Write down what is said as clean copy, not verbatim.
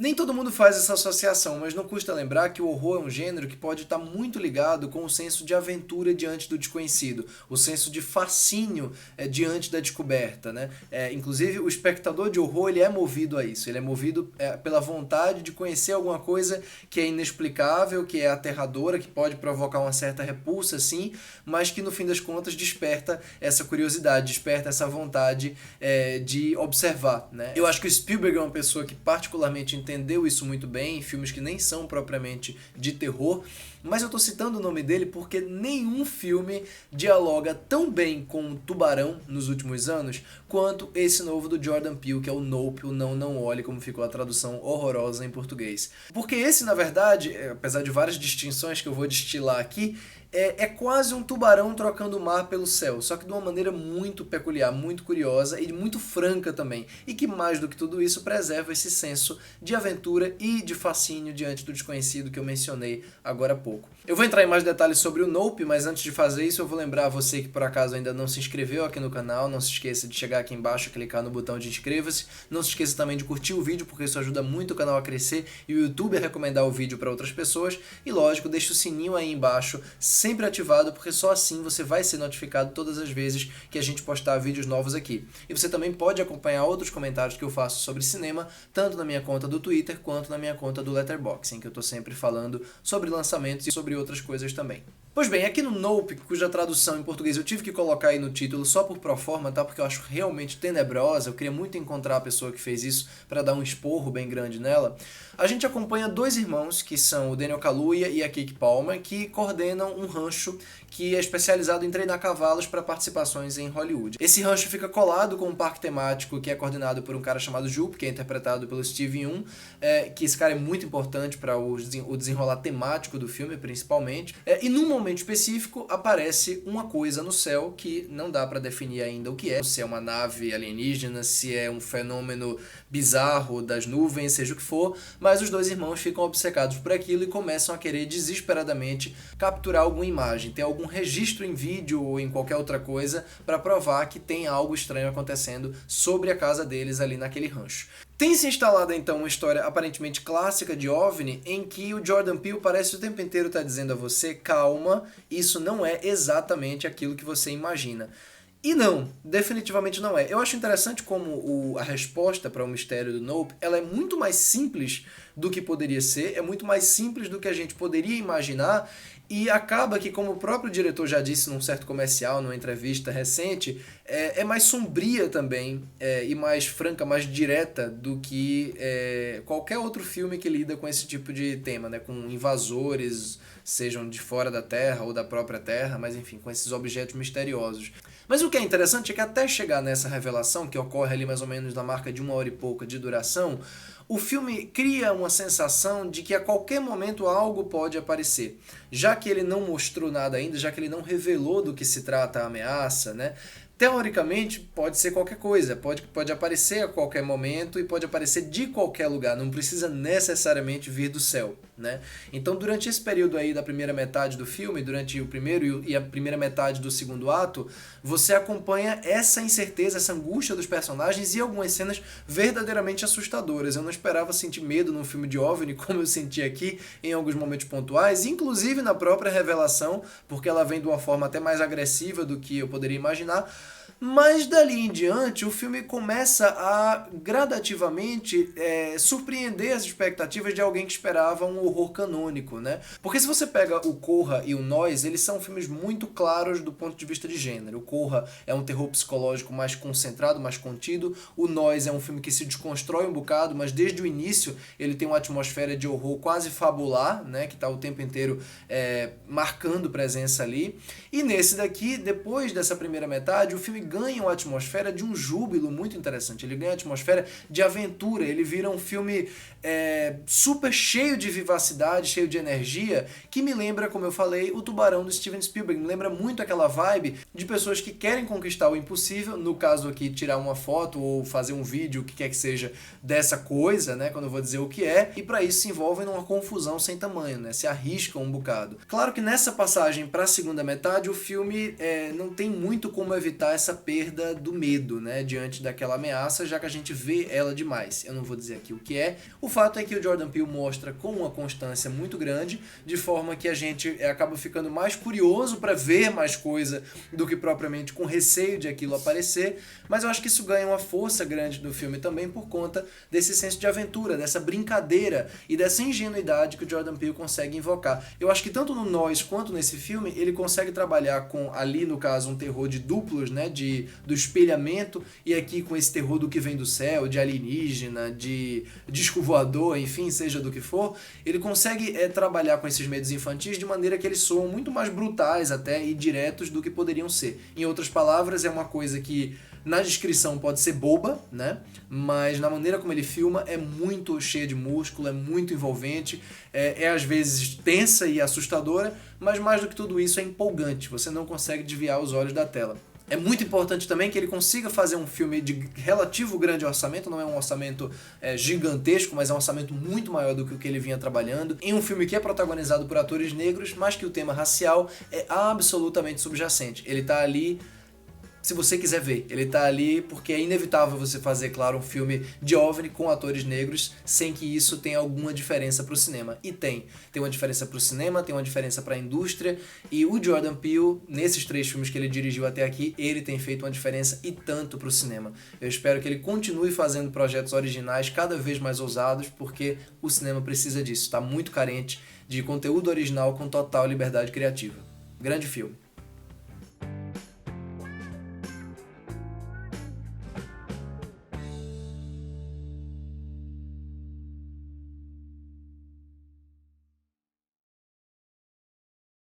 Nem todo mundo faz essa associação, mas não custa lembrar que o horror é um gênero que pode estar muito ligado com o senso de aventura diante do desconhecido, o senso de fascínio diante da descoberta, né? Inclusive, o espectador de horror ele é movido a isso, ele é movido pela vontade de conhecer alguma coisa que é inexplicável, que é aterradora, que pode provocar uma certa repulsa, sim, mas que no fim das contas desperta essa curiosidade, desperta essa vontade de observar, né? Eu acho que o Spielberg é uma pessoa que particularmente entendeu isso muito bem em filmes que nem são propriamente de terror, mas eu tô citando o nome dele porque nenhum filme dialoga tão bem com o Tubarão nos últimos anos quanto esse novo do Jordan Peele, que é o Nope, o Não Não Olhe, como ficou a tradução horrorosa em português. Porque esse, na verdade, apesar de várias distinções que eu vou destilar aqui, é quase um tubarão trocando o mar pelo céu, só que de uma maneira muito peculiar, muito curiosa e muito franca também, e que mais do que tudo isso preserva esse senso de aventura e de fascínio diante do desconhecido que eu mencionei agora há pouco. Eu vou entrar em mais detalhes sobre o Nope, mas antes de fazer isso eu vou lembrar a você que por acaso ainda não se inscreveu aqui no canal, não se esqueça de chegar aqui embaixo, clicar no botão de inscreva-se, não se esqueça também de curtir o vídeo porque isso ajuda muito o canal a crescer e o YouTube a recomendar o vídeo para outras pessoas, e lógico, deixa o sininho aí embaixo sempre ativado, porque só assim você vai ser notificado todas as vezes que a gente postar vídeos novos aqui. E você também pode acompanhar outros comentários que eu faço sobre cinema, tanto na minha conta do Twitter quanto na minha conta do Letterboxd, em que eu estou sempre falando sobre lançamentos e sobre outras coisas também. Pois bem, aqui no Nope, cuja tradução em português eu tive que colocar aí no título só por proforma, tá? Porque eu acho realmente tenebrosa, eu queria muito encontrar a pessoa que fez isso para dar um esporro bem grande nela. A gente acompanha dois irmãos, que são o Daniel Kaluuya e a Keke Palmer, que coordenam um rancho que é especializado em treinar cavalos para participações em Hollywood. Esse rancho fica colado com um parque temático que é coordenado por um cara chamado Jupe, que é interpretado pelo Steve Yeun, que esse cara é muito importante para o desenrolar temático do filme, principalmente. E num momento específico aparece uma coisa no céu que não dá para definir ainda o que é, se é uma nave alienígena, se é um fenômeno bizarro das nuvens, seja o que for, mas os dois irmãos ficam obcecados por aquilo e começam a querer desesperadamente capturar alguma imagem, ter algum registro em vídeo ou em qualquer outra coisa para provar que tem algo estranho acontecendo sobre a casa deles ali naquele rancho. Tem se instalado então uma história aparentemente clássica de OVNI em que o Jordan Peele parece o tempo inteiro estar dizendo a você, calma, isso não é exatamente aquilo que você imagina. E não, definitivamente não é. Eu acho interessante como a resposta para o mistério do Nope, ela é muito mais simples do que poderia ser, é muito mais simples do que a gente poderia imaginar, e acaba que, como o próprio diretor já disse num certo comercial, numa entrevista recente, é mais sombria também, e mais franca, mais direta do que qualquer outro filme que lida com esse tipo de tema, né? Com invasores, sejam de fora da Terra ou da própria Terra, mas enfim, com esses objetos misteriosos. Mas o que é interessante é que até chegar nessa revelação, que ocorre ali mais ou menos na marca de 1 hora e pouca de duração, o filme cria uma sensação de que a qualquer momento algo pode aparecer. Já que ele não mostrou nada ainda, já que ele não revelou do que se trata a ameaça, né? Teoricamente, pode ser qualquer coisa, pode aparecer a qualquer momento e pode aparecer de qualquer lugar, não precisa necessariamente vir do céu, né? Então, durante esse período aí da primeira metade do filme, durante o primeiro e a primeira metade do segundo ato, você acompanha essa incerteza, essa angústia dos personagens e algumas cenas verdadeiramente assustadoras. Eu não esperava sentir medo num filme de OVNI, como eu senti aqui em alguns momentos pontuais, inclusive na própria revelação, porque ela vem de uma forma até mais agressiva do que eu poderia imaginar. Mas dali em diante o filme começa a gradativamente surpreender as expectativas de alguém que esperava um horror canônico, né? Porque se você pega o Corra e o Nós, eles são filmes muito claros do ponto de vista de gênero. O Corra é um terror psicológico mais concentrado, mais contido. O Nós é um filme que se desconstrói um bocado, mas desde o início ele tem uma atmosfera de horror quase fabular, né? Que está o tempo inteiro marcando presença ali. E nesse daqui, depois dessa primeira metade, o filme ganha uma atmosfera de um júbilo muito interessante. Ele ganha uma atmosfera de aventura. Ele vira um filme super cheio de vivacidade, cheio de energia, que me lembra, como eu falei, o Tubarão do Steven Spielberg. Me lembra muito aquela vibe de pessoas que querem conquistar o impossível, no caso aqui, tirar uma foto ou fazer um vídeo, o que quer que seja, dessa coisa, né, quando eu vou dizer o que é, e para isso se envolvem numa confusão sem tamanho, né, se arriscam um bocado. Claro que nessa passagem para a segunda metade, o filme não tem muito como evitar essa perda do medo, né, diante daquela ameaça, já que a gente vê ela demais. Eu não vou dizer aqui o que é. O fato é que o Jordan Peele mostra com uma constância muito grande, de forma que a gente acaba ficando mais curioso para ver mais coisa do que propriamente com receio de aquilo aparecer, mas eu acho que isso ganha uma força grande do filme também por conta desse senso de aventura, dessa brincadeira e dessa ingenuidade que o Jordan Peele consegue invocar. Eu acho que tanto no Nós quanto nesse filme, ele consegue trabalhar com, ali no caso, um terror de duplos, né, do espelhamento, e aqui com esse terror do que vem do céu, de alienígena, de disco voador, enfim, seja do que for, ele consegue trabalhar com esses medos infantis de maneira que eles soam muito mais brutais até e diretos do que poderiam ser. Em outras palavras, é uma coisa que na descrição pode ser boba, né? Mas na maneira como ele filma é muito cheia de músculo, é muito envolvente, é às vezes tensa e assustadora, mas mais do que tudo isso é empolgante, você não consegue desviar os olhos da tela. É muito importante também que ele consiga fazer um filme de relativo grande orçamento, não é um orçamento gigantesco, mas é um orçamento muito maior do que o que ele vinha trabalhando, em um filme que é protagonizado por atores negros, mas que o tema racial é absolutamente subjacente. Ele tá ali se você quiser ver. Ele tá ali porque é inevitável você fazer, claro, um filme de OVNI com atores negros sem que isso tenha alguma diferença pro cinema. E tem. Tem uma diferença pro cinema, tem uma diferença pra indústria, e o Jordan Peele, nesses 3 filmes que ele dirigiu até aqui, ele tem feito uma diferença e tanto pro cinema. Eu espero que ele continue fazendo projetos originais cada vez mais ousados, porque o cinema precisa disso. Tá muito carente de conteúdo original com total liberdade criativa. Grande filme.